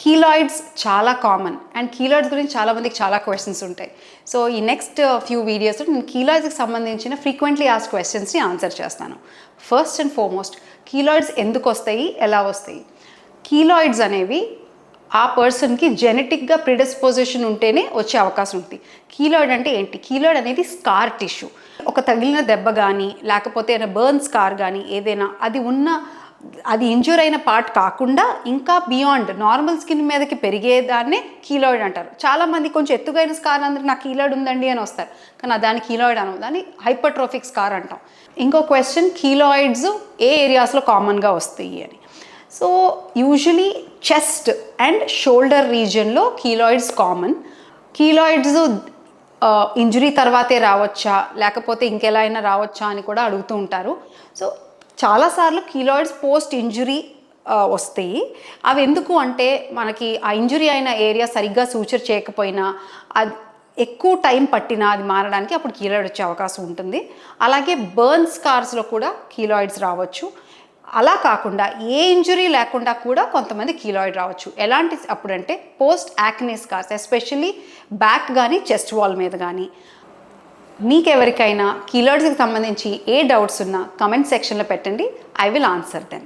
Keloids చాలా common and keloids గురించి చాలామందికి చాలా క్వశ్చన్స్ ఉంటాయి. సో ఈ నెక్స్ట్ ఫ్యూ వీడియోస్లో నేను కీలాయిడ్స్కి సంబంధించిన ఫ్రీక్వెంట్లీ ఆస్క్ క్వశ్చన్స్ని ఆన్సర్ చేస్తాను. ఫస్ట్ అండ్ ఫార్మోస్ట్, కీలాయిడ్స్ ఎందుకు వస్తాయి, ఎలా వస్తాయి? కీలాయిడ్స్ అనేవి ఆ పర్సన్కి జెనెటిక్గా ప్రిడిస్పోజిషన్ ఉంటేనే వచ్చే అవకాశం ఉంటుంది. కీలాయిడ్ అంటే ఏంటి? కీలాయిడ్ అనేది స్కార్ టిష్యూ. ఒక తగిలిన దెబ్బ కానీ లేకపోతే బర్న్ స్కార్ కానీ ఏదైనా అది ఇంజ్యూర్ అయిన పార్ట్ కాకుండా ఇంకా బియాండ్ నార్మల్ స్కిన్ మీదకి పెరిగేదాన్నే కీలాయిడ్ అంటారు. చాలామంది కొంచెం ఎత్తుగైన స్కార్ అందరికి నాకు కీలాయిడ్ ఉందండి అని వస్తారు, కానీ దాన్ని కీలాయిడ్ అనవు, దాన్ని హైపర్ట్రోఫిక్ స్కార్ అంటాం. ఇంకో క్వశ్చన్, కీలాయిడ్స్ ఏ ఏరియాస్లో కామన్గా వస్తాయి అని. So usually chest and shoulder రీజియన్లో కీలాయిడ్స్ కామన్. కీలాయిడ్స్ ఇంజురీ తర్వాతే రావచ్చా లేకపోతే ఇంకెలా అయినా రావచ్చా అని కూడా అడుగుతూ ఉంటారు. సో చాలాసార్లు కీలాయిడ్స్ పోస్ట్ ఇంజురీ వస్తాయి. అవి ఎందుకు అంటే మనకి ఆ ఇంజురీ అయిన ఏరియా సరిగ్గా సూచర్ చేయకపోయినా, అది ఎక్కువ టైం పట్టినా అది మారడానికి అప్పుడు కీలాయిడ్ వచ్చే అవకాశం ఉంటుంది. అలాగే బర్న్ స్కార్స్లో కూడా కీలాయిడ్స్ రావచ్చు. అలా కాకుండా ఏ ఇంజురీ లేకుండా కూడా కొంతమంది కీలాయిడ్ రావచ్చు. ఎలాంటి అప్పుడంటే post acne scars, especially back కానీ చెస్ట్ వాల్ మీద కానీ. మీకెవరికైనా కీలాయిడ్స్కి సంబంధించి ఏ డౌట్స్ ఉన్నా కమెంట్ సెక్షన్లో పెట్టండి, ఐ విల్ ఆన్సర్ దెమ్.